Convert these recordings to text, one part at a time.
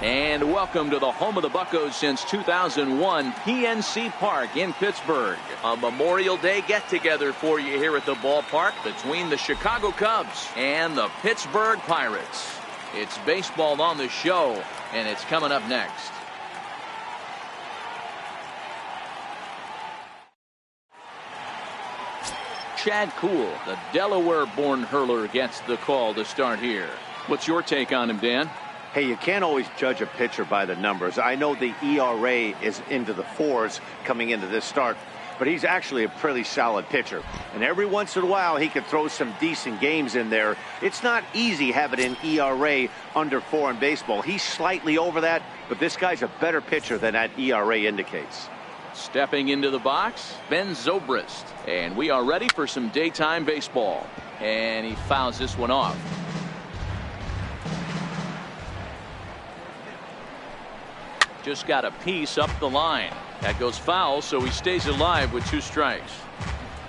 And welcome to the home of the Buccos since 2001, PNC Park in Pittsburgh. A Memorial Day get-together for you here at the ballpark between the Chicago Cubs and the Pittsburgh Pirates. It's baseball on the show, and it's coming up next. Chad Kuhl, the Delaware-born hurler, gets the call to start here. What's your take on him, Dan? Hey, you can't always judge a pitcher by the numbers. I know the ERA is into the 4s coming into this start, but he's actually a pretty solid pitcher. And every once in a while, he can throw some decent games in there. It's not easy having an ERA under 4 in baseball. He's slightly over that, but this guy's a better pitcher than that ERA indicates. Stepping into the box, Ben Zobrist. And we are ready for some daytime baseball. And he fouls this one off. Just got a piece up the line. That goes foul, so he stays alive with 2 strikes.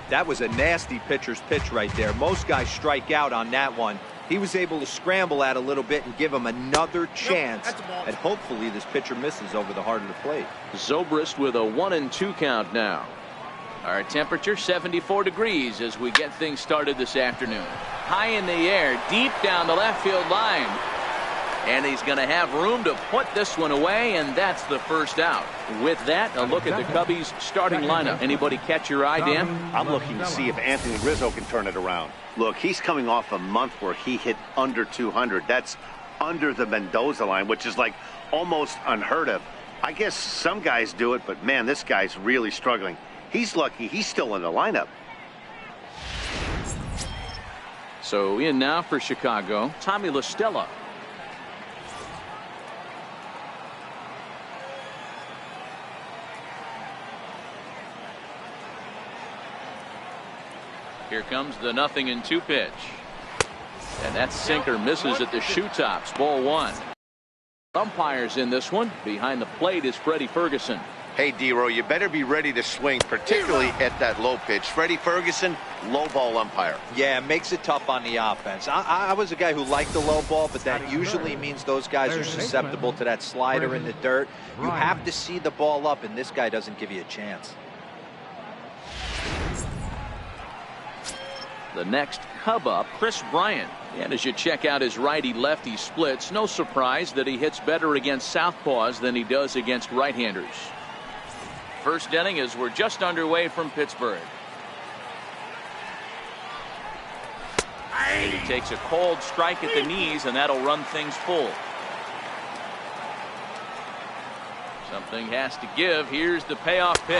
That was a nasty pitcher's pitch right there. Most guys strike out on that one. He was able to scramble at a little bit and give him another chance. And hopefully this pitcher misses over the heart of the plate. Zobrist with a 1-2 count now. Our temperature 74 degrees as we get things started this afternoon. High in the air, deep down the left field line. And he's going to have room to put this one away, and that's the first out. With that, a look at the Cubbies' starting lineup. Anybody catch your eye, Dan? I'm looking to see if Anthony Rizzo can turn it around. Look, he's coming off a month where he hit under 200. That's under the Mendoza line, which is like almost unheard of. I guess some guys do it, but man, this guy's really struggling. He's lucky he's still in the lineup. So in now for Chicago, Tommy La Stella. Here comes the 0-2 pitch. And that sinker misses at the shoe tops. Ball 1. Umpires in this one. Behind the plate is Freddie Ferguson. Hey, D-Row, you better be ready to swing, particularly at that low pitch. Freddie Ferguson, low ball umpire. Yeah, it makes it tough on the offense. I was a guy who liked the low ball, but that usually means those guys are susceptible to that slider in the dirt. You have to see the ball up, and this guy doesn't give you a chance. The next Cub up, Chris Bryant. And as you check out his righty-lefty splits, no surprise that he hits better against southpaws than he does against right-handers. First inning as we're just underway from Pittsburgh. And he takes a cold strike at the knees, and that'll run things full. Something has to give. Here's the payoff pitch.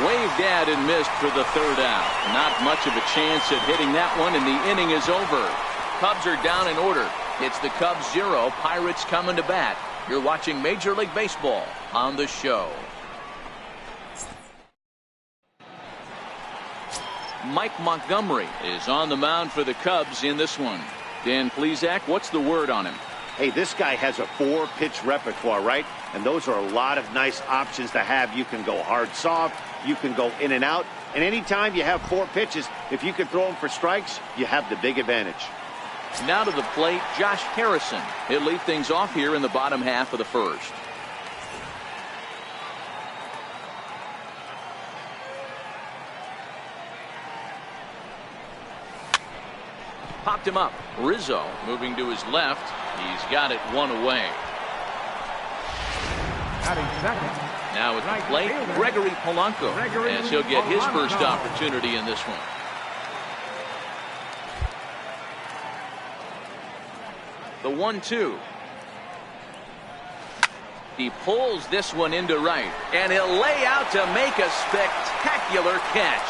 Waved at and missed for the 3rd out. Not much of a chance at hitting that one, and the inning is over. Cubs are down in order. It's the Cubs 0, Pirates coming to bat. You're watching Major League Baseball on the show. Mike Montgomery is on the mound for the Cubs in this one. Dan Plesac, what's the word on him? Hey, this guy has a 4-pitch repertoire, right? And those are a lot of nice options to have. You can go hard, soft. You can go in and out. And anytime you have 4 pitches, if you can throw them for strikes, you have the big advantage. Now to the plate, Josh Harrison. He'll lead things off here in the bottom half of the 1st. Popped him up. Rizzo moving to his left. He's got it 1 away. Now at the plate, Gregory Polanco, as he'll get his first opportunity in this one. The 1-2. He pulls this one into right, and he'll lay out to make a spectacular catch.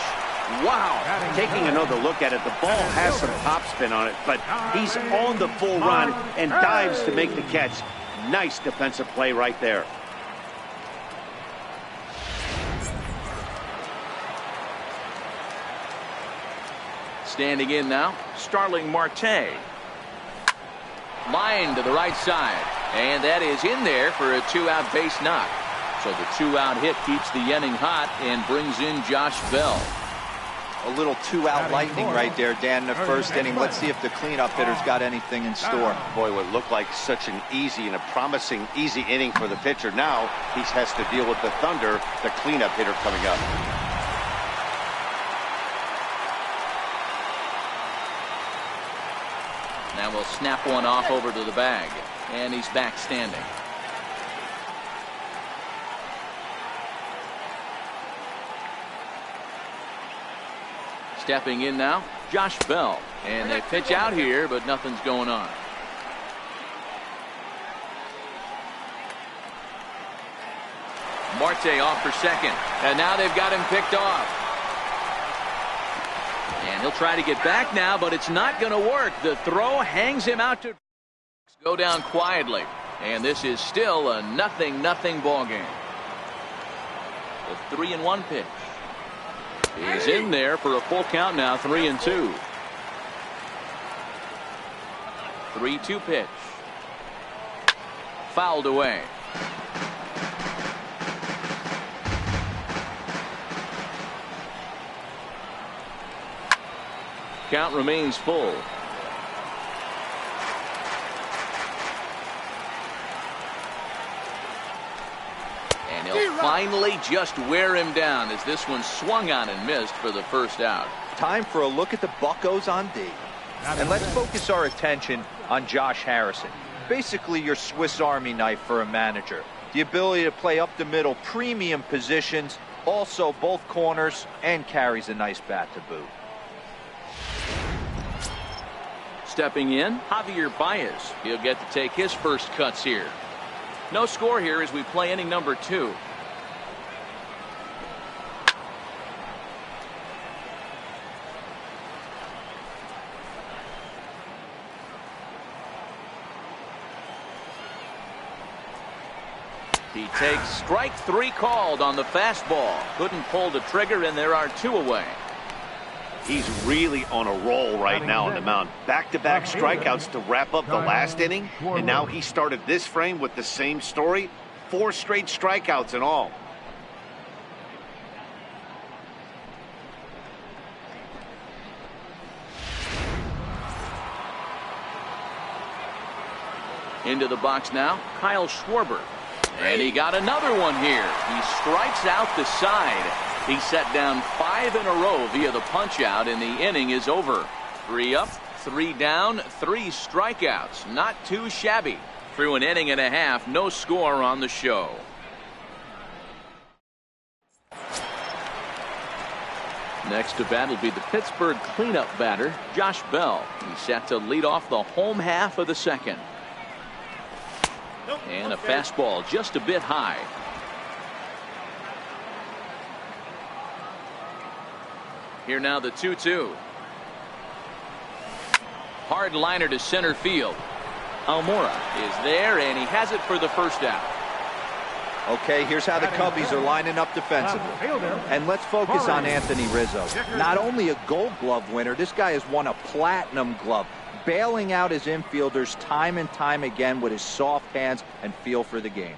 Wow. Taking another look at it, the ball has some topspin on it, but he's on the full run and dives to make the catch. Nice defensive play right there. Standing in now, Starling Marte. Line to the right side, and that is in there for a 2-out base knock. So the 2-out hit keeps the inning hot and brings in Josh Bell. A little two-out lightning right there, Dan, in the first inning. Let's see if the cleanup hitter's got anything in store. Boy, what looked like such an easy and a promising easy inning for the pitcher. Now he has to deal with the thunder, the cleanup hitter coming up. Now we'll snap one off over to the bag, and he's back standing. Stepping in now, Josh Bell. And they pitch out here, but nothing's going on. Marte off for second. And now they've got him picked off. And he'll try to get back now, but it's not going to work. The throw hangs him out to go down quietly. And this is still a 0-0 ball game. The 3-1 pitch. He's in there for a full count now, 3-2. 3-2 pitch. Fouled away. Count remains full. And he'll finally just wear him down as this one swung on and missed for the first out. Time for a look at the Buccos on D. And let's focus our attention on Josh Harrison. Basically your Swiss Army knife for a manager. The ability to play up the middle, premium positions, also both corners, and carries a nice bat to boot. Stepping in, Javier Baez. He'll get to take his first cuts here. No score here as we play inning number 2. He takes strike 3 called on the fastball. Couldn't pull the trigger, and there are 2 away. He's really on a roll right now on the mound. Back-to-back strikeouts to wrap up the last inning, and now he started this frame with the same story. 4 straight strikeouts in all. Into the box now, Kyle Schwarber. And he got another one here. He strikes out the side. He set down 5 in a row via the punch-out, and the inning is over. 3 up, 3 down, 3 strikeouts. Not too shabby. Through an inning and a half, no score on the show. Next to bat will be the Pittsburgh cleanup batter, Josh Bell. He's set to lead off the home half of the second. And a fastball just a bit high. Here now the 2-2. Hard liner to center field. Almora is there, and he has it for the first out. Okay, here's how the Cubbies are lining up defensively. And let's focus on Anthony Rizzo. Not only a Gold Glove winner, this guy has won a Platinum Glove, bailing out his infielders time and time again with his soft hands and feel for the game.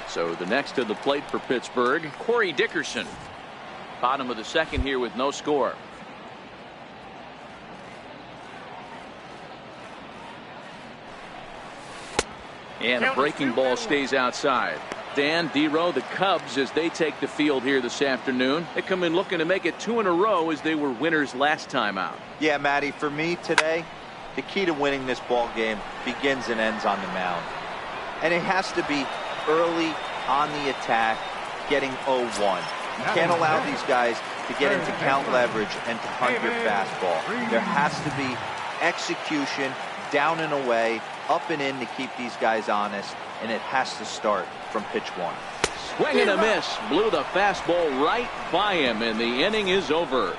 So the next to the plate for Pittsburgh, Corey Dickerson. Bottom of the second here with no score. And a breaking ball stays outside. Dan, D-Row, the Cubs, as they take the field here this afternoon, they come in looking to make it 2 in a row as they were winners last time out. Yeah, Matty, for me today, the key to winning this ball game begins and ends on the mound. And it has to be early on the attack, getting 0-1. You can't allow these guys to get into count leverage and to hunt your fastball. There has to be execution, down and away, up and in to keep these guys honest, and it has to start from pitch 1. Swing and a miss. Blew the fastball right by him, and the inning is over.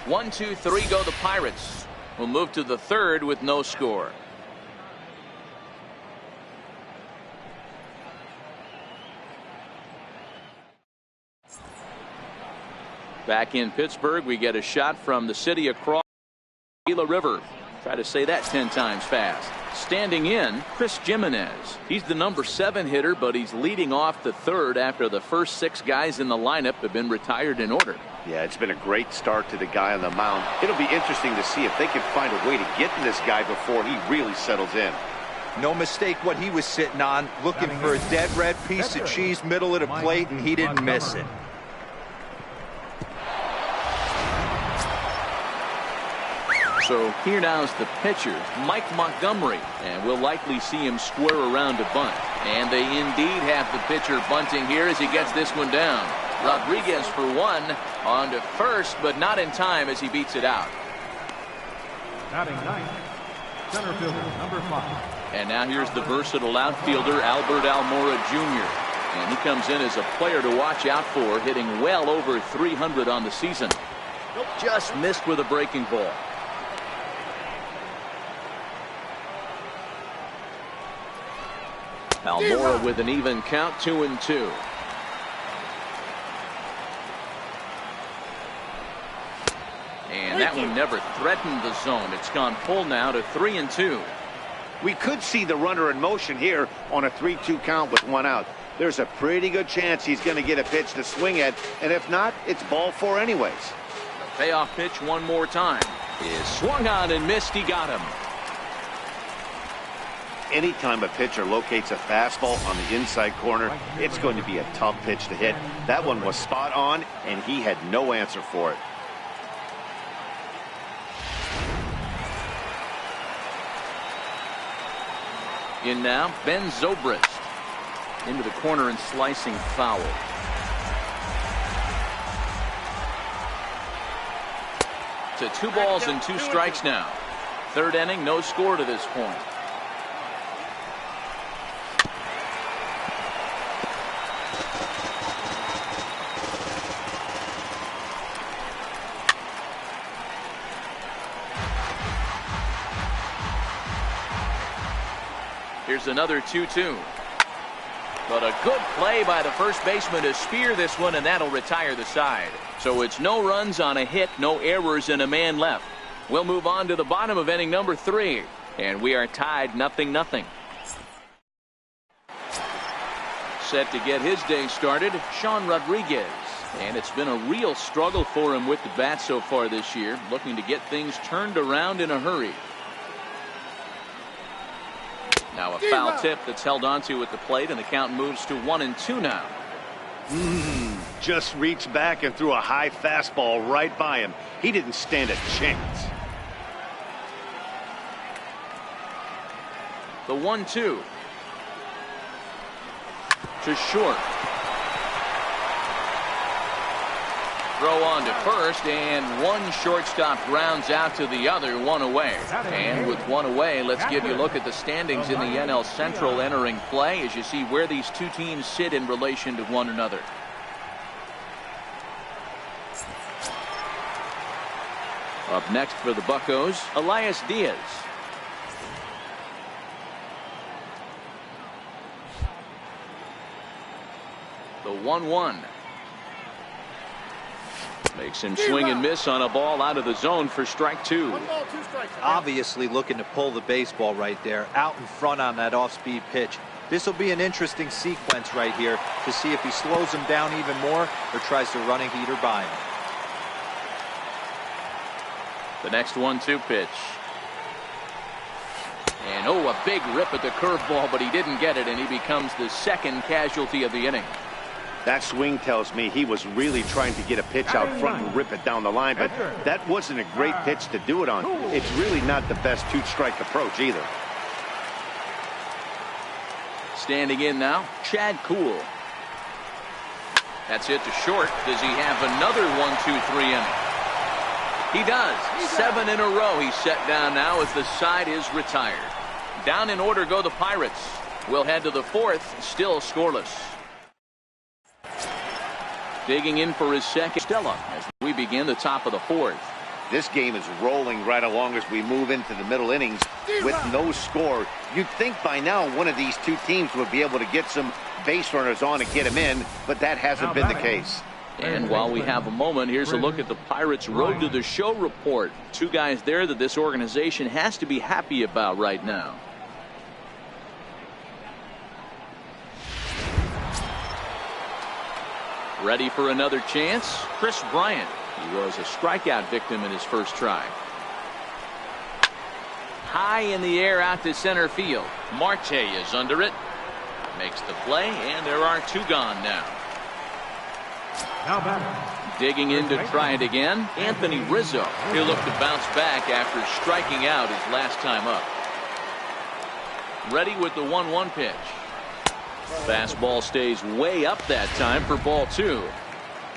1, 2, 3 go the Pirates. We'll move to the third with no score. Back in Pittsburgh, we get a shot from the city across the Gila River. Try to say that 10 times fast. Standing in, Chris Jimenez. He's the number 7 hitter, but he's leading off the third after the first 6 guys in the lineup have been retired in order. Yeah, it's been a great start to the guy on the mound. It'll be interesting to see if they can find a way to get to this guy before he really settles in. No mistake what he was sitting on, looking for a dead red piece of cheese middle of the plate, and he didn't miss it. So here now is the pitcher, Mike Montgomery, and we'll likely see him square around to bunt. And they indeed have the pitcher bunting here as he gets this one down. Rodriguez for 1 on to first, but not in time as he beats it out. Batting ninth, center fielder number 5. And now here's the versatile outfielder Albert Almora Jr. And he comes in as a player to watch out for, hitting well over 300 on the season. Just missed with a breaking ball. Almora with an even count, 2-2. And that one never threatened the zone. It's gone full now to 3-2. We could see the runner in motion here on a 3-2 count with 1 out. There's a pretty good chance he's going to get a pitch to swing at, and if not, it's ball 4 anyways. The payoff pitch one more time is swung on and missed. He got him. Anytime a pitcher locates a fastball on the inside corner, it's going to be a tough pitch to hit. That one was spot on, and he had no answer for it. In now, Ben Zobrist. Into the corner and slicing foul. To 2 balls and 2 strikes now. Third inning, no score to this point. Here's another 2-2. But a good play by the first baseman to spear this one, and that'll retire the side. So it's no runs on a hit, no errors, and a man left. We'll move on to the bottom of inning number 3. And we are tied 0-0. Set to get his day started, Sean Rodriguez. And it's been a real struggle for him with the bat so far this year, looking to get things turned around in a hurry. Now a foul tip that's held onto at the plate, and the count moves to 1-2 now. Just reached back and threw a high fastball right by him. He didn't stand a chance. The 1-2 to short. Throw on to first, and one shortstop grounds out to the other, 1 away. And with 1 away, let's give you a look at the standings in the NL Central entering play as you see where these 2 teams sit in relation to one another. Up next for the Buccos, Elias Diaz. The 1-1. Makes him swing and miss on a ball out of the zone for strike 2. 1 ball, 2 strikes. Obviously looking to pull the baseball right there, out in front on that off-speed pitch. This will be an interesting sequence right here to see if he slows him down even more or tries to run a heater by him. The next 1-2 pitch. And oh, a big rip at the curveball, but he didn't get it, and he becomes the second casualty of the inning. That swing tells me he was really trying to get a pitch out front and rip it down the line, but that wasn't a great pitch to do it on. It's really not the best 2-strike approach either. Standing in now, Chad Kuhl. That's it to short. Does he have another 1-2-3 inning? He does. 7 in a row he's set down now as the side is retired. Down in order go the Pirates. We'll head to the 4th, still scoreless. Digging in for his second, Stella, as we begin the top of the 4th. This game is rolling right along as we move into the middle innings with no score. You'd think by now one of these 2 teams would be able to get some base runners on and get them in, but that hasn't been the case. And while we have a moment, here's a look at the Pirates' Road to the Show report. Two guys there that this organization has to be happy about right now. Ready for another chance? Chris Bryant. He was a strikeout victim in his first try. High in the air out to center field. Marte is under it. Makes the play, and there are two gone now. Now back. Digging in to try it again, Anthony Rizzo. He'll look to bounce back after striking out his last time up. Ready with the 1-1 pitch. Fastball stays way up that time for ball 2.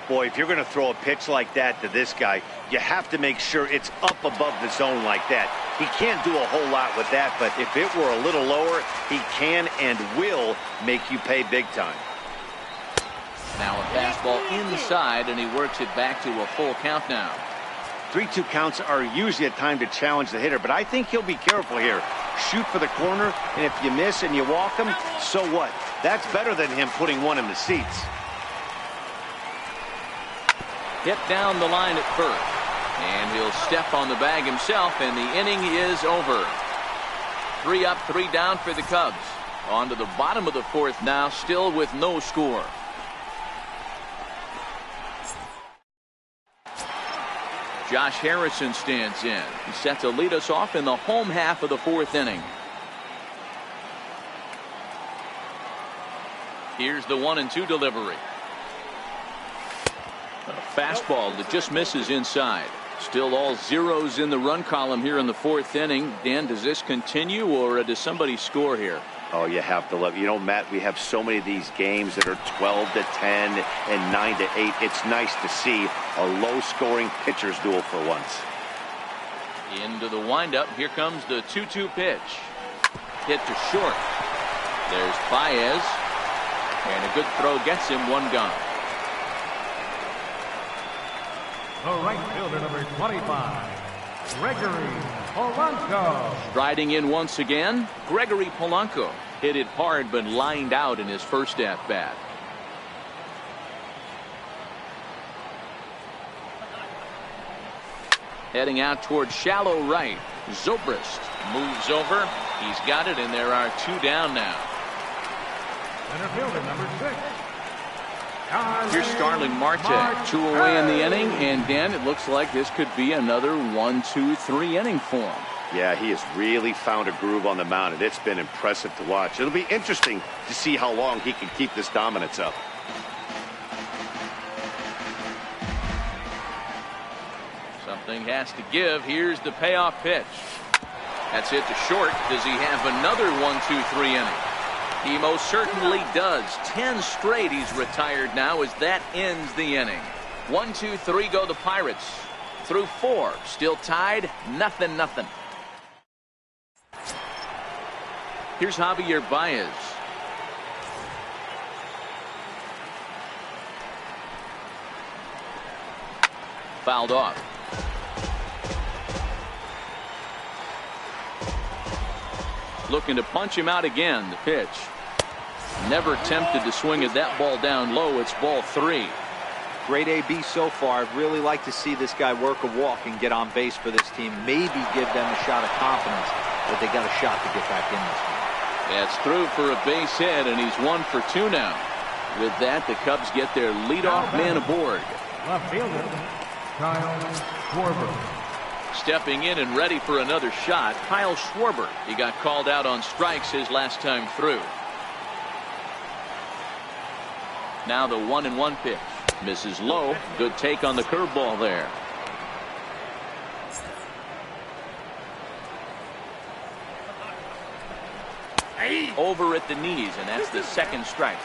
Boy, if you're going to throw a pitch like that to this guy, you have to make sure it's up above the zone like that. He can't do a whole lot with that, but if it were a little lower, he can and will make you pay big time. Now a fastball inside, and he works it back to a full count now. 3-2 counts are usually a time to challenge the hitter, but I think he'll be careful here. Shoot for the corner, and if you miss and you walk him, so what? That's better than him putting one in the seats. Hit down the line at first, and he'll step on the bag himself, and the inning is over. 3 up, 3 down for the Cubs. On to the bottom of the 4th now, still with no score. Josh Harrison stands in. He's set to lead us off in the home half of the 4th inning. Here's the 1-2 delivery. A fastball that just misses inside. Still all zeros in the run column here in the 4th inning. Dan, does this continue, or does somebody score here? Oh, you have to love. You know, Matt, we have so many of these games that are 12-10 and 9-8. It's nice to see a low-scoring pitcher's duel for once. Into the windup. Here comes the 2-2 pitch. Hit to short. There's Baez. And a good throw gets him 1 gone. The right fielder, number 25, Gregory Polanco. Striding in once again, Gregory Polanco. Hit it hard but lined out in his first at-bat. Heading out toward shallow right. Zobrist moves over. He's got it, and there are 2 down now. Center fielder, number 6. Here's Starling Marte. 2 away in the inning, and Dan, it looks like this could be another 1-2-3 inning for him. Yeah, he has really found a groove on the mound, and it's been impressive to watch. It'll be interesting to see how long he can keep this dominance up. Something has to give. Here's the payoff pitch. That's hit to short. Does he have another 1-2-3 inning? He most certainly does. 10 straight he's retired now as that ends the inning. 1-2-3 go the Pirates. Through 4. Still tied. 0-0. Here's Javier Baez. Fouled off. Looking to punch him out again. The pitch. Never tempted to swing at that ball down low. It's ball 3. Great AB so far. I'd really like to see this guy work a walk and get on base for this team. Maybe give them a shot of confidence, but they got a shot to get back in this one. That's through for a base hit, and he's 1 for 2 now. With that, the Cubs get their leadoff man aboard. Left fielder, Kyle Schwarber. Stepping in and ready for another shot, Kyle Schwarber. He got called out on strikes his last time through. Now the 1-1 pitch. Misses low. Good take on the curveball there. Over at the knees, and that's the 2nd strike.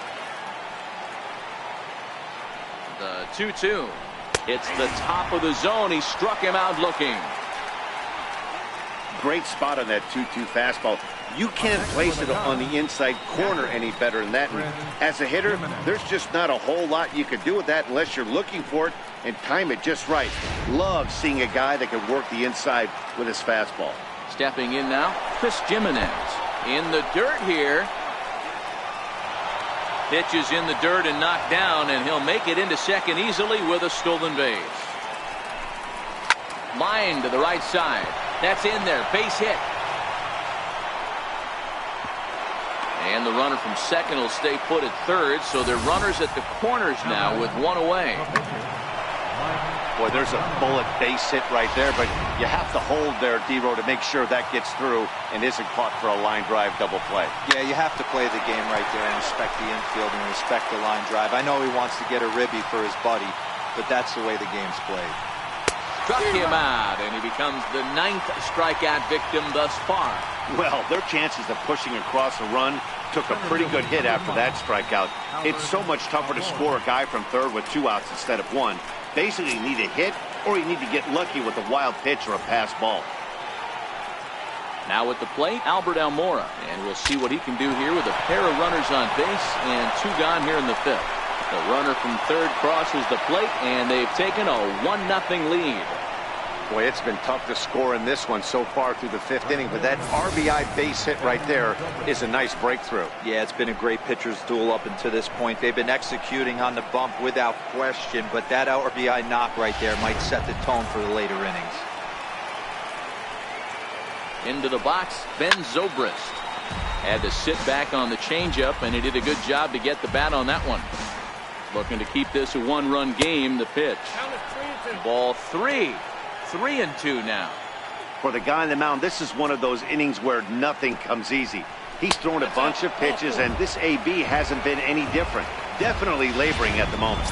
The 2-2. It's the top of the zone. He struck him out looking. Great spot on that 2-2 fastball. You can't place it on the inside corner any better than that. And as a hitter, there's just not a whole lot you can do with that unless you're looking for it and time it just right. Love seeing a guy that can work the inside with his fastball. Stepping in now, Chris Jimenez. In the dirt here. Pitch is in the dirt and knocked down, and he'll make it into second easily with a stolen base. Line to the right side. That's in there. Base hit. And the runner from second will stay put at third, so they're runners at the corners now with one away. Boy, there's a bullet base hit right there, but you have to hold there, D-Row, to make sure that gets through and isn't caught for a line drive double play. Yeah, you have to play the game right there and respect the infield and respect the line drive. I know he wants to get a ribby for his buddy, but that's the way the game's played. Struck him out, and he becomes the 9th strikeout victim thus far. Well, their chances of pushing across a run took a pretty good hit after that strikeout. It's so much tougher to score a guy from third with 2 outs instead of 1. Basically, you need a hit, or you need to get lucky with a wild pitch or a pass ball. Now at the plate, Albert Almora, and we'll see what he can do here with a pair of runners on base and 2 gone here in the 5th. The runner from third crosses the plate, and they've taken a 1-0 lead. Boy, it's been tough to score in this one so far through the 5th inning, but that RBI base hit right there is a nice breakthrough. Yeah, it's been a great pitcher's duel up until this point. They've been executing on the bump without question, but that RBI knock right there might set the tone for the later innings. Into the box, Ben Zobrist. Had to sit back on the changeup, and he did a good job to get the bat on that one. Looking to keep this a 1-run game. The pitch. Ball 3. 3-2 now. For the guy on the mound, this is one of those innings where nothing comes easy. He's thrown a bunch of pitches, and this AB hasn't been any different. Definitely laboring at the moment.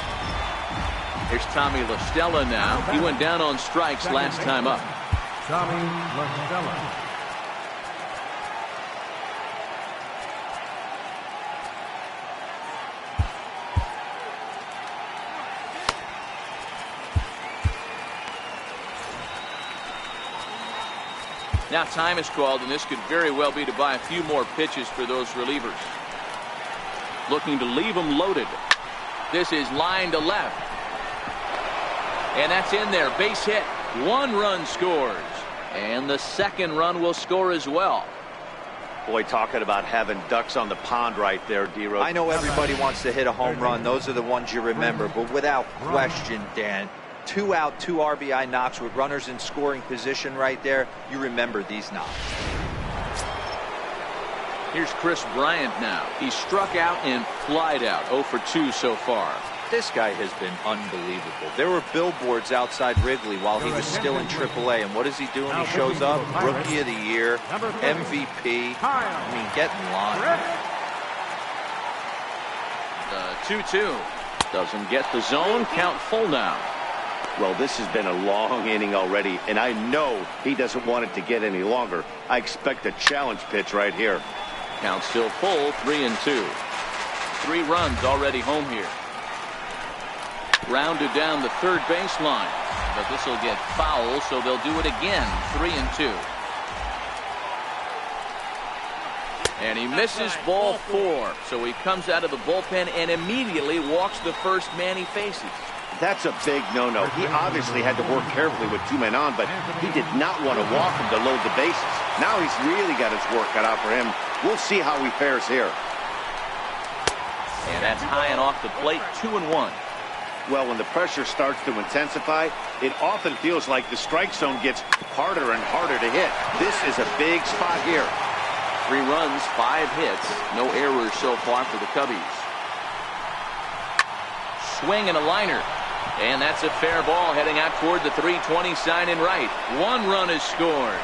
Here's Tommy La Stella now. He went down on strikes last time up. Tommy La Stella. Now time is called, and this could very well be to buy a few more pitches for those relievers. Looking to leave them loaded. This is line to left. And that's in there. Base hit. 1 run scores. And the 2nd run will score as well. Boy, talking about having ducks on the pond right there, D-Row. I know everybody wants to hit a home run. Those are the ones you remember. But without question, Dan, 2 out, 2 RBI knocks with runners in scoring position right there. You remember these knocks. Here's Chris Bryant now. He struck out and flied out. 0 for 2 so far. This guy has been unbelievable. There were billboards outside Wrigley while he was still in AAA. And what is he doing? He shows up, Rookie of the Year, MVP. I mean, get in line. The 2-2. Doesn't get the zone. Count full now. Well, this has been a long inning already, and I know he doesn't want it to get any longer. I expect a challenge pitch right here. Count still full, 3-2. 3 runs already home here. Rounded down the third baseline, but this will get foul, so they'll do it again. 3-2. And he misses ball 4, so he comes out of the bullpen and immediately walks the first man he faces. That's a big no-no. He obviously had to work carefully with 2 men on, but he did not want to walk him to load the bases. Now he's really got his work cut out for him. We'll see how he fares here. And that's high and off the plate, 2-1. Well, when the pressure starts to intensify, it often feels like the strike zone gets harder and harder to hit. This is a big spot here. 3 runs, 5 hits, no errors so far for the Cubbies. Swing and a liner. And that's a fair ball heading out toward the 320 sign in right. 1 run is scored.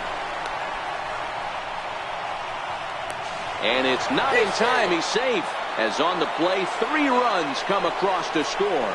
And it's not in time. He's safe. As on the play, 3 runs come across to score.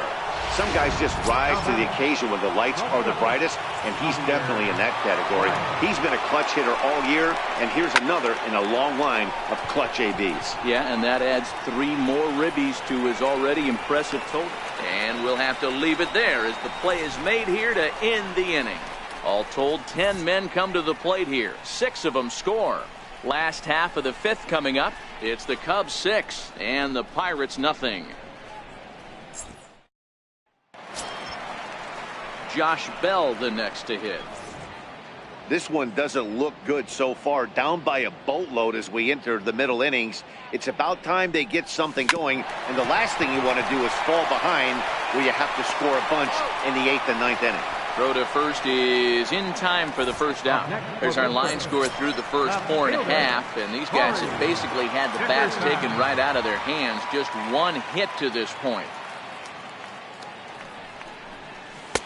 Some guys just rise to the occasion when the lights are the brightest, and he's definitely in that category. He's been a clutch hitter all year, and here's another in a long line of clutch ABs. Yeah, and that adds 3 more ribbies to his already impressive total. And we'll have to leave it there as the play is made here to end the inning. All told, 10 men come to the plate here. 6 of them score. Last half of the 5th coming up. It's the Cubs 6 and the Pirates nothing. Josh Bell the next to hit. This one doesn't look good so far. Down by a boatload as we enter the middle innings. It's about time they get something going. And the last thing you want to do is fall behind where you have to score a bunch in the 8th and 9th inning. Throw to first is in time for the first out. There's our line score through the first 4.5, and these guys have basically had the bats taken right out of their hands. Just one hit to this point.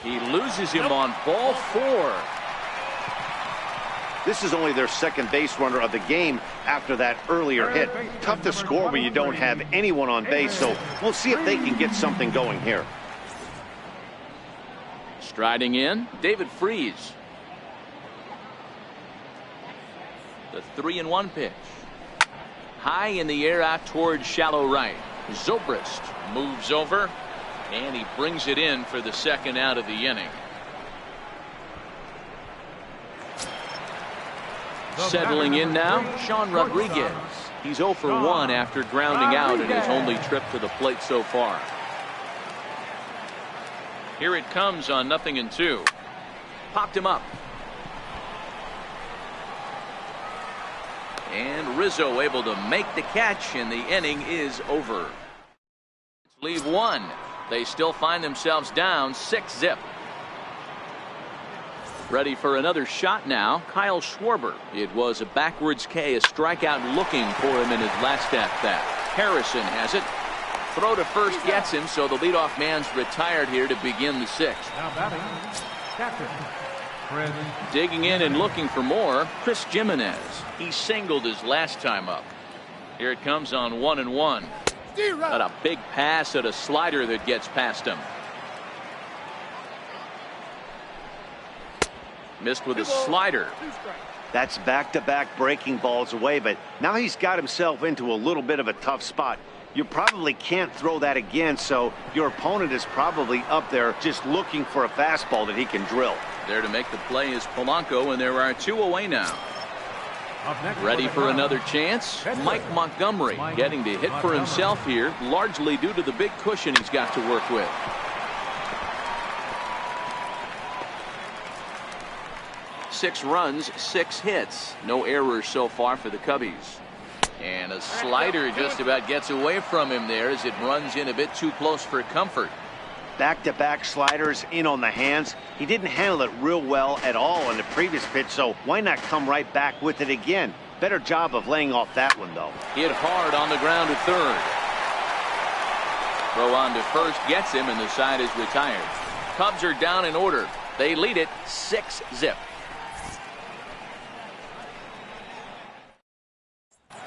He loses him on ball 4. This is only their second base runner of the game after that earlier hit. Tough to score when you don't have anyone on base, so we'll see if they can get something going here. Striding in, David Freese. The 3-1 pitch. High in the air out towards shallow right. Zobrist moves over, and he brings it in for the second out of the inning. Settling in now, Sean Rodriguez. He's 0 for 1 after grounding out in his only trip to the plate so far. Here it comes on 0-2. Popped him up. And Rizzo able to make the catch, and the inning is over. Let's leave one. They still find themselves down 6-0. Ready for another shot now, Kyle Schwarber. It was a backwards K, a strikeout looking for him in his last at-bat. Harrison has it. Throw to first gets him, so the leadoff man's retired here to begin the 6th. Now batting, catcher, Chris. Digging in and looking for more, Chris Jimenez. He singled his last time up. Here it comes on 1-1. Got a big pass at a slider that gets past him. Missed with a slider. That's back-to-back breaking balls away, but now he's got himself into a little bit of a tough spot. You probably can't throw that again, so your opponent is probably up there just looking for a fastball that he can drill. There to make the play is Polanco, and there are 2 away now. Ready for another chance? Mike Montgomery getting to hit for himself here, largely due to the big cushion he's got to work with. Six runs, 6 hits. No errors so far for the Cubbies. And a slider just about gets away from him there as it runs in a bit too close for comfort. Back-to-back sliders in on the hands. He didn't handle it real well at all in the previous pitch, so why not come right back with it again? Better job of laying off that one, though. Hit hard on the ground to third. Throw on to first gets him, and the side is retired. Cubs are down in order. They lead it 6-0.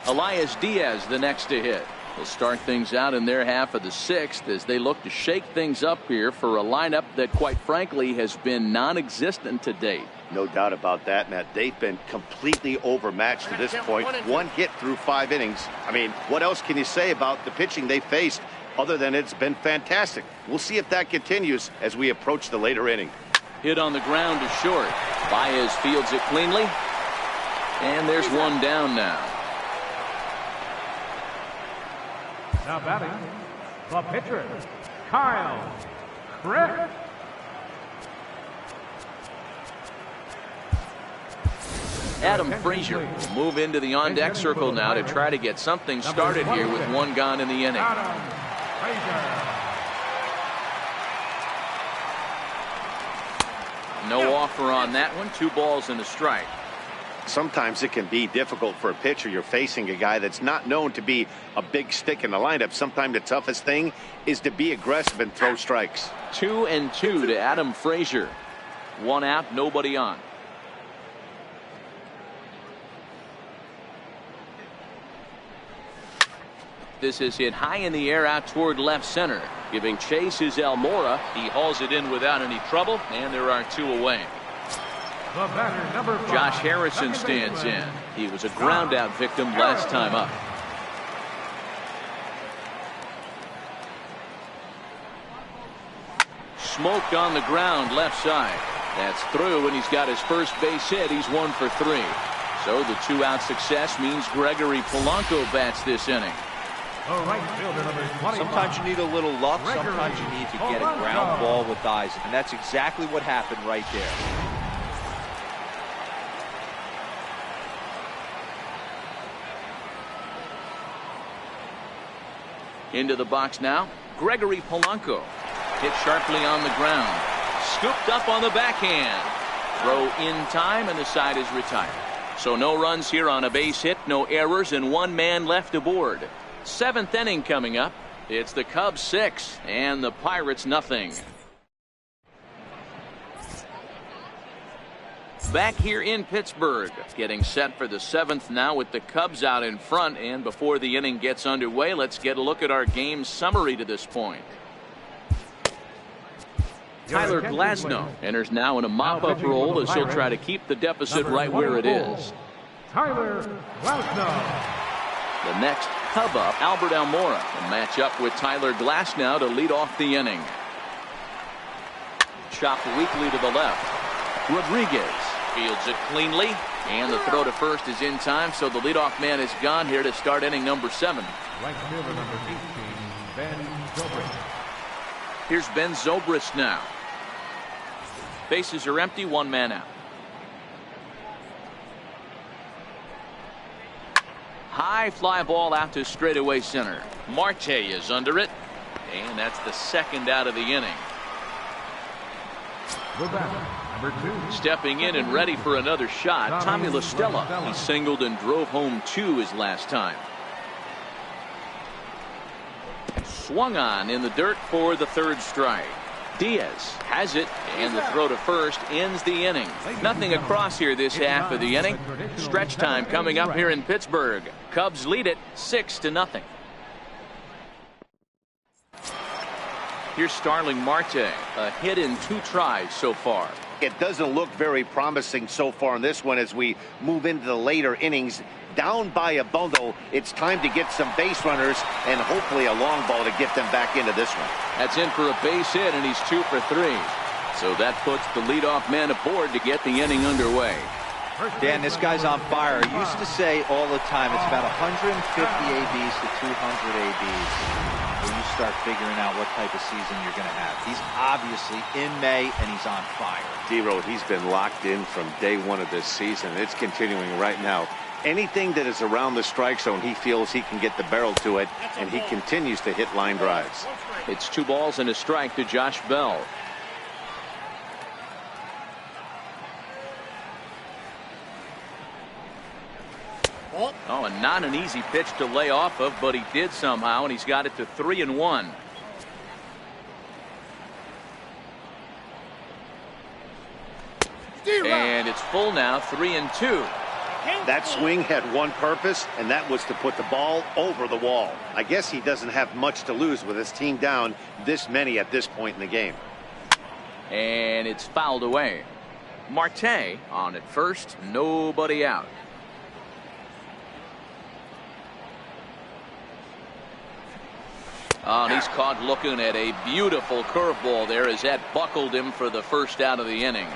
Elias Diaz the next to hit. Will start things out in their half of the 6th as they look to shake things up here for a lineup that quite frankly has been non-existent to date. No doubt about that, Matt. They've been completely overmatched to this point. 1 hit through 5 innings. I mean, what else can you say about the pitching they faced other than it's been fantastic? We'll see if that continues as we approach the later inning. Hit on the ground to short. Baez fields it cleanly. And there's one down now. Now batting, the pitcher, Kyle Crick. Adam Frazier will move into the on-deck circle now to try to get something started here with 1 gone in the inning. Adam Frazier. No offer on that one. 2 balls and a strike. Sometimes it can be difficult for a pitcher. You're facing a guy that's not known to be a big stick in the lineup. Sometimes the toughest thing is to be aggressive and throw strikes. 2-2 to Adam Frazier. 1 out, nobody on. This is hit high in the air out toward left center. Giving chase is Almora. He hauls it in without any trouble, and there are 2 away. The batter, number 5, Josh Harrison stands in. He was a ground out victim last time up. Smoked on the ground left side. That's through, and he's got his first base hit. He's 1 for 3. So the 2-out success means Gregory Polanco bats this inning. The right fielder, number 25. Sometimes you need a little luck. Sometimes you need to get a ground ball with eyes. And that's exactly what happened right there. Into the box now, Gregory Polanco. Hit sharply on the ground. Scooped up on the backhand. Throw in time, and the side is retired. So no runs here on a base hit, no errors, and one man left aboard. 7th inning coming up. It's the Cubs 6 and the Pirates nothing. Back here in Pittsburgh, getting set for the 7th now with the Cubs out in front. And before the inning gets underway, let's get a look at our game summary to this point. Tyler Glasnow enters now in a mop-up role as he'll try to keep the deficit right where it is. Tyler Glasnow. The next Cub up, Albert Almora, will match up with Tyler Glasnow to lead off the inning. Chopped weakly to the left. Rodriguez fields it cleanly, and the throw to first is in time, so the leadoff man is gone here to start inning number 7. Right fielder number 18, Ben Zobrist. Here's Ben Zobrist now. Bases are empty, one man out. High fly ball out to straightaway center. Marte is under it, and that's the 2nd out of the inning. The batter, number 2. Stepping in and ready for another shot, Tommy La Stella. He singled and drove home 2 his last time. Swung on in the dirt for the 3rd strike. Diaz has it, and the throw to first ends the inning. Nothing across here this half of the inning. Stretch time coming up here in Pittsburgh. Cubs lead it 6-0. Here's Starling Marte, a hit in 2 tries so far. It doesn't look very promising so far in this one as we move into the later innings. Down by a bundle, it's time to get some base runners and hopefully a long ball to get them back into this one. That's in for a base hit, and he's 2 for 3. So that puts the leadoff man aboard to get the inning underway. Dan, this guy's on fire. I used to say all the time it's about 150 ABs to 200 ABs when you start figuring out what type of season you're going to have. He's obviously in May, and he's on fire. D-Road, he's been locked in from day 1 of this season. It's continuing right now. Anything that is around the strike zone, he feels he can get the barrel to it, and he continues to hit line drives. It's 2 balls and a strike to Josh Bell. Oh, and not an easy pitch to lay off of, but he did somehow, and he's got it to 3-1. And it's full now, 3-2. That swing had one purpose, and that was to put the ball over the wall. I guess he doesn't have much to lose with his team down this many at this point in the game. And it's fouled away. Marte on at first, nobody out. Oh, and he's caught looking at a beautiful curveball there as that buckled him for the 1st out of the inning.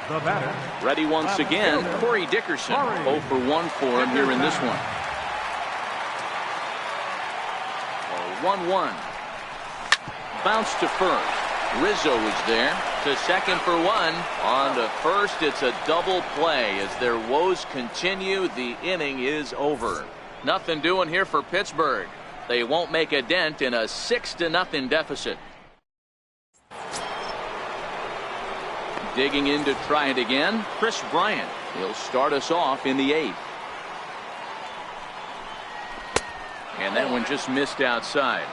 The batter, ready once again, Corey Dickerson. 0 for 1 for him here in this one. 1-1. Bounce to first. Rizzo is there to second for 1. On to first, it's a double play as their woes continue. The inning is over. Nothing doing here for Pittsburgh. They won't make a dent in a 6-0 deficit. Digging in to try it again, Chris Bryant. He'll start us off in the 8th. And that one just missed outside.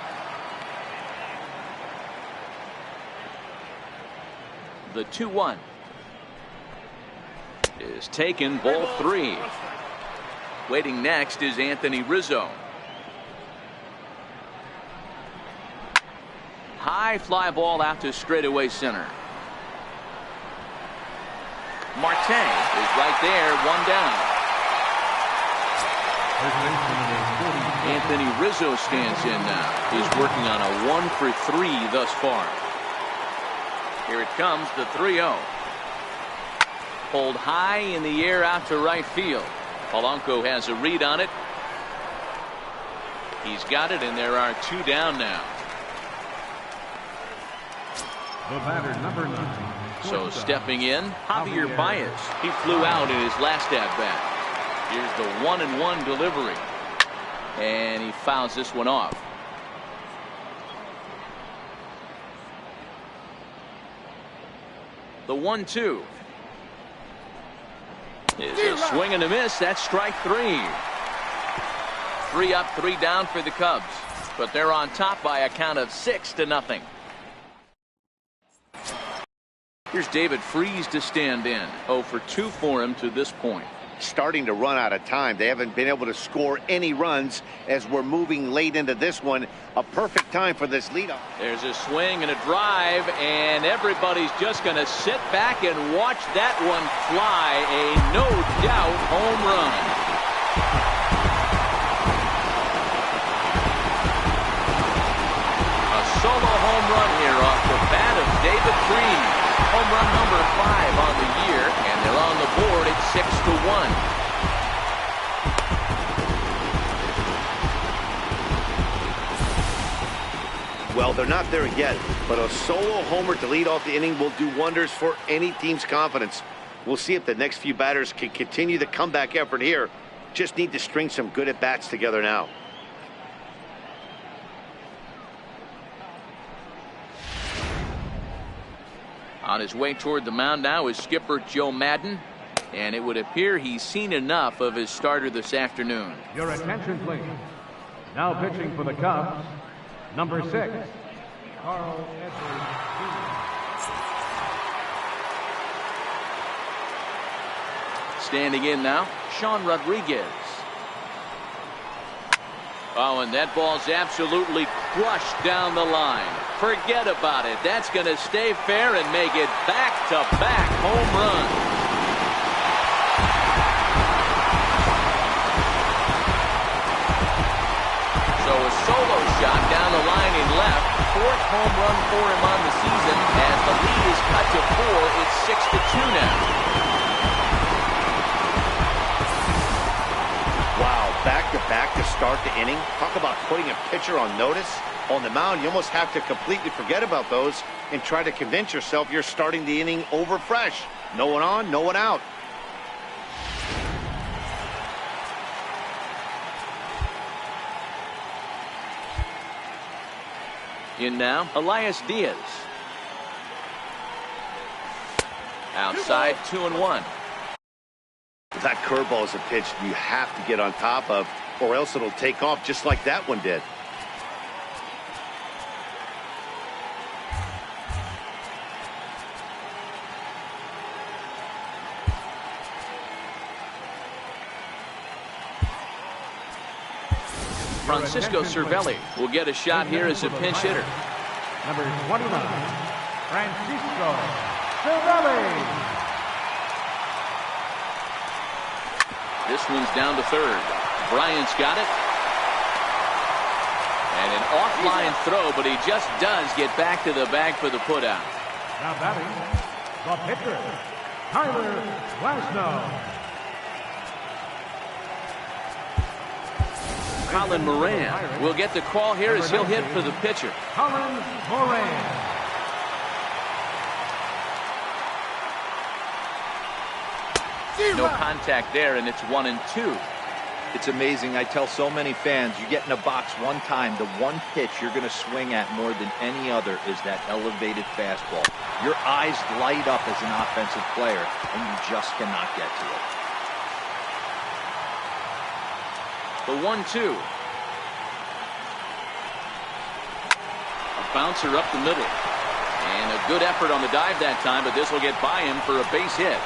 The 2-1 is taken, ball 3. Waiting next is Anthony Rizzo. High fly ball out to straightaway center. Marte is right there, 1 down. Anthony Rizzo stands in now. He's working on a 1 for 3 thus far. Here it comes, the 3-0. Pulled high in the air out to right field. Polanco has a read on it. He's got it, and there are 2 down now. the batter, number 9. So stepping in, Javier Baez. He flew out in his last at-bat. Here's the 1-1 delivery. And he fouls this one off. The 1-2 is a swing and a miss. That's strike 3. 3 up, 3 down for the Cubs, but they're on top by a count of 6-0. Here's David Freese to stand in. 0 for 2 for him to this point. Starting to run out of time. They haven't been able to score any runs as we're moving late into this one. A perfect time for this leadoff. There's a swing and a drive, and everybody's just going to sit back and watch that one fly. A no-doubt home run. A solo home run here off the bat of David Freese. Home run number 5 on the year, and they're on the board at 6-1. Well, they're not there yet, but a solo homer to lead off the inning will do wonders for any team's confidence. We'll see if the next few batters can continue the comeback effort here. Just need to string some good at-bats together now. On his way toward the mound now is skipper Joe Madden, and it would appear he's seen enough of his starter this afternoon. Your attention, please. Now pitching for the Cubs, number 6, Carl Edwards Jr. Standing in now, Sean Rodriguez. Oh, and that ball's absolutely crushed down the line. Forget about it. That's going to stay fair and make it back-to-back home run. So a solo shot down the line in left. 4th home run for him on the season. As the lead is cut to 4, it's 6-2 now. Back-to-back to start the inning. Talk about putting a pitcher on notice. On the mound, you almost have to completely forget about those and try to convince yourself you're starting the inning over fresh. No one on, no one out. In now, Elias Diaz. Outside, 2-1. That curveball is a pitch you have to get on top of, or else it'll take off just like that one did. Francisco Cervelli will get a shot here as a pinch hitter. Number 29, Francisco Cervelli. This one's down to 3rd. Bryant's got it. And an offline throw, but he just does get back to the bag for the putout. Now batting, the pitcher, Tyler Glasnow. Colin Moran will get the call here as he'll hit for the pitcher. Colin Moran. No contact there, and it's 1-2. It's amazing. I tell so many fans, you get in a box one time, the one pitch you're going to swing at more than any other is that elevated fastball. Your eyes light up as an offensive player, and you just cannot get to it. The 1-2. A bouncer up the middle. And a good effort on the dive that time, but this will get by him for a base hit.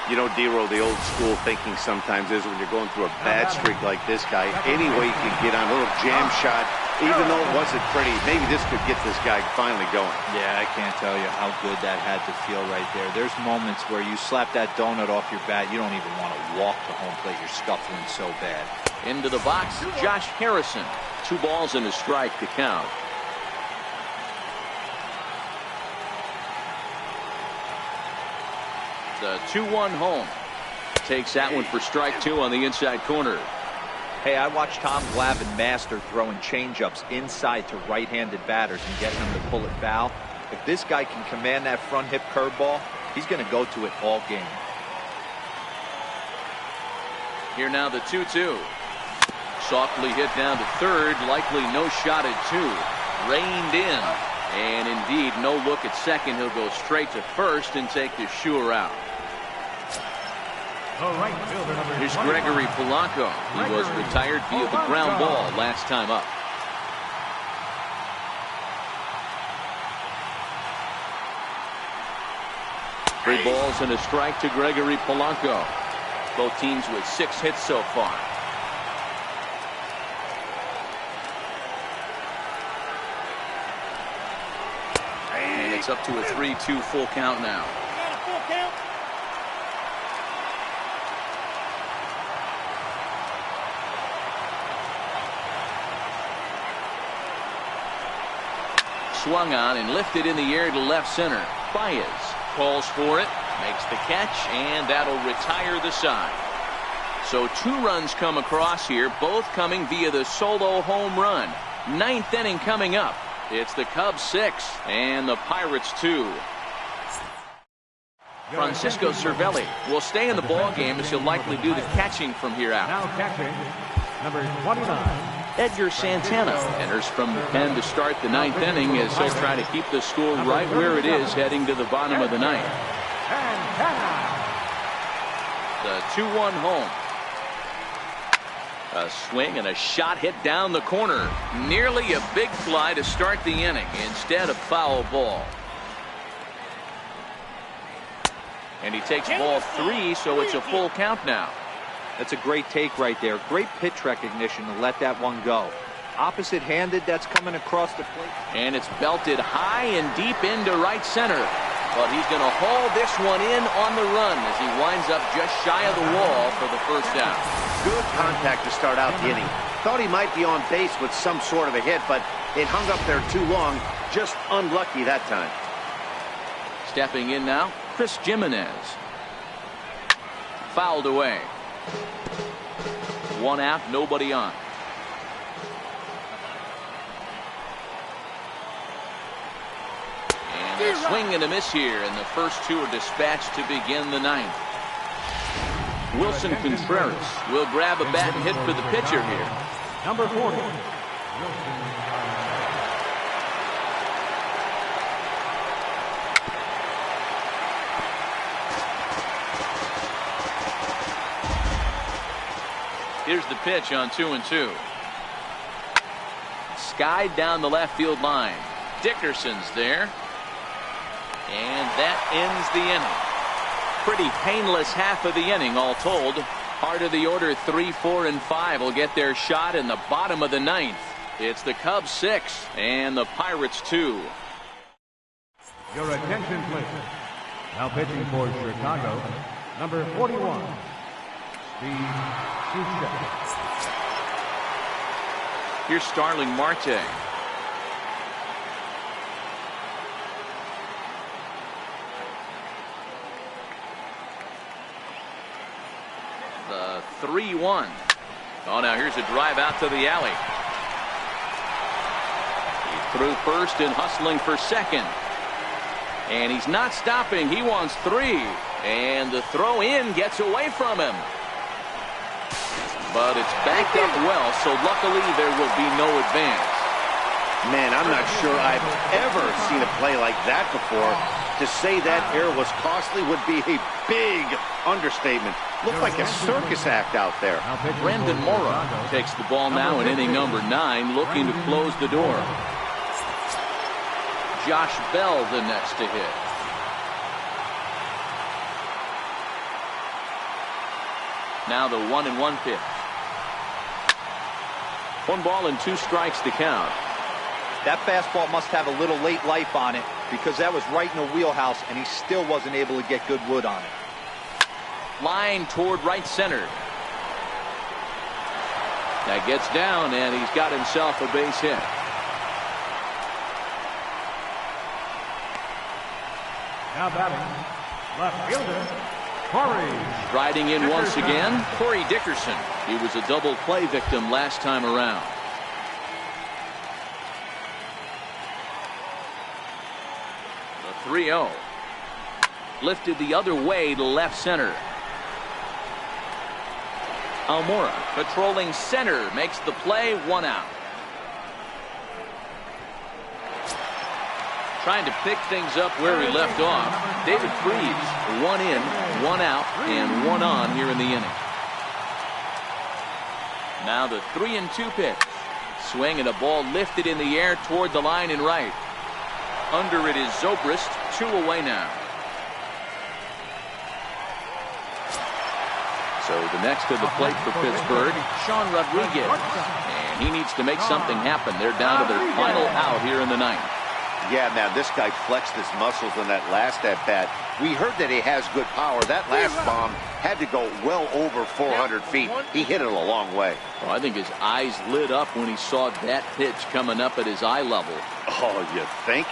You know, D-Roll, the old school thinking sometimes is when you're going through a bad streak like this guy, any way you can get on a little jam shot, even though it wasn't pretty, maybe this could get this guy finally going. Yeah, I can't tell you how good that had to feel right there. There's moments where you slap that donut off your bat, you don't even want to walk to home plate. You're scuffling so bad. Into the box, Josh Harrison. 2 balls and a strike to count. The 2-1 home. Takes that one for strike 2 on the inside corner. Hey, I watched Tom Glavine master throwing changeups inside to right-handed batters and getting them to pull it foul. If this guy can command that front hip curveball, he's going to go to it all game. Here now the 2-2. Softly hit down to 3rd. Likely no shot at 2. Reined in. And indeed, no look at second. He'll go straight to first and take the sure out. Here's Gregory Polanco. He was retired via the ground ball last time up. Three balls and a strike to Gregory Polanco. Both teams with 6 hits so far. And it's up to a 3-2 full count now. Swung on and lifted in the air to left center. Baez calls for it, makes the catch, and that'll retire the side. So 2 runs come across here, both coming via the solo home run. 9th inning coming up. It's the Cubs 6 and the Pirates 2. Francisco Cervelli will stay in the ball game as he'll likely do the catching from here out. Now catching, number 29. Edgar Santana enters from the pen to start the 9th inning as he'll try to keep the score right where it is heading to the bottom of the 9th. The 2-1 home. A swing and a shot hit down the corner. Nearly a big fly to start the inning. Instead, a foul ball. And he takes ball 3, so it's a full count now. That's a great take right there. Great pitch recognition to let that one go. Opposite-handed, that's coming across the plate. And it's belted high and deep into right center. But he's going to haul this one in on the run as he winds up just shy of the wall for the first out. Good contact to start out the inning. Thought he might be on base with some sort of a hit, but it hung up there too long. Just unlucky that time. Stepping in now, Chris Jimenez. Fouled away. 1 out, nobody on. And a swing and a miss here, and the first 2 are dispatched to begin the 9th. Wilson Contreras will grab a bat and hit for the pitcher here. Number 40. Here's the pitch on 2-2. Skied down the left field line. Dickerson's there. And that ends the inning. Pretty painless half of the inning all told. Heart of the order 3, 4, and 5 will get their shot in the bottom of the 9th. It's the Cubs 6 and the Pirates 2. Your attention, please. Now pitching for Chicago, number 41. Here's Starling Marte. The 3-1. Oh, now here's a drive out to the alley. He threw first and hustling for second. And he's not stopping. He wants 3. And the throw in gets away from him. But it's backed up well, so luckily there will be no advance. Man, I'm not sure I've ever seen a play like that before. To say that error was costly would be a big understatement. Looked like a circus act out there. Brandon Morrow takes the ball now in inning number 9, looking to close the door. Josh Bell the next to hit. Now the 1-1 pitch. 1 ball and 2 strikes to count. That fastball must have a little late life on it because that was right in the wheelhouse and he still wasn't able to get good wood on it. Line toward right center. That gets down and he's got himself a base hit. Now batting, left fielder, Corey. Riding in once again, Corey Dickerson. He was a double play victim last time around. The 3-0. Lifted the other way to left center. Almora patrolling center makes the play, 1 out. Trying to pick things up where he left off. David Freese, 1 in, 1 out, and 1 on here in the inning. Now the 3-2 pitch. Swing and a ball lifted in the air toward the line and right. Under it is Zobrist, 2 away now. So the next to the plate for Pittsburgh, Sean Rodriguez. And he needs to make something happen. They're down to their final out here in the ninth. Yeah, man, this guy flexed his muscles in that last at-bat. We heard that he has good power. That last bomb had to go well over 400 feet. He hit it a long way. Well, I think his eyes lit up when he saw that pitch coming up at his eye level. Oh, you think?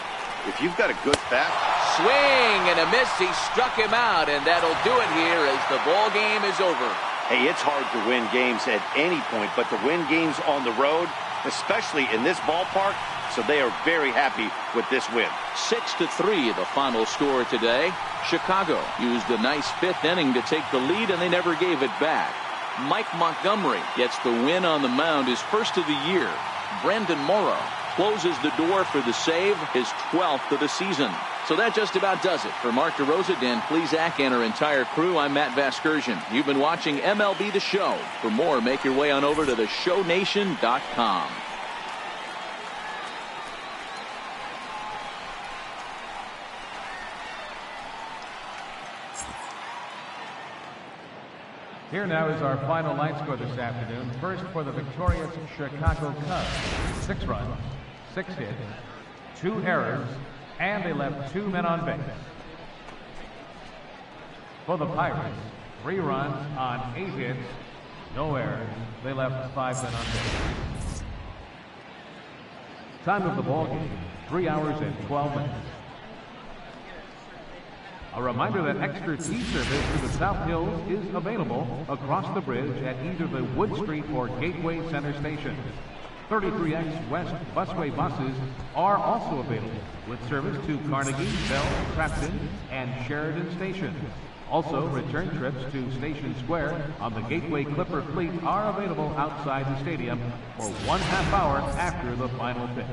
If you've got a good bat. Swing and a miss. He struck him out, and that'll do it here as the ball game is over. Hey, it's hard to win games at any point, but to win games on the road, especially in this ballpark, so they are very happy with this win. 6-3 the final score today. Chicago used a nice 5th inning to take the lead, and they never gave it back. Mike Montgomery gets the win on the mound, his first of the year. Brandon Morrow closes the door for the save, his 12th of the season. So that just about does it. For Mark DeRosa, Dan Plesac, and our entire crew, I'm Matt Vasgersian. You've been watching MLB The Show. For more, make your way on over to theshownation.com. Here now is our final line score this afternoon. First for the victorious Chicago Cubs. 6 runs, 6 hits, 2 errors, and they left 2 men on base. For the Pirates, 3 runs on 8 hits, no errors. They left 5 men on base. Time of the ball game, 3 hours and 12 minutes. A reminder that extra tea service to the South Hills is available across the bridge at either the Wood Street or Gateway Center stations. 33X West busway buses are also available with service to Carnegie, Bell, Crafton, and Sheridan stations. Also, return trips to Station Square on the Gateway Clipper fleet are available outside the stadium for 1/2 hour after the final pitch.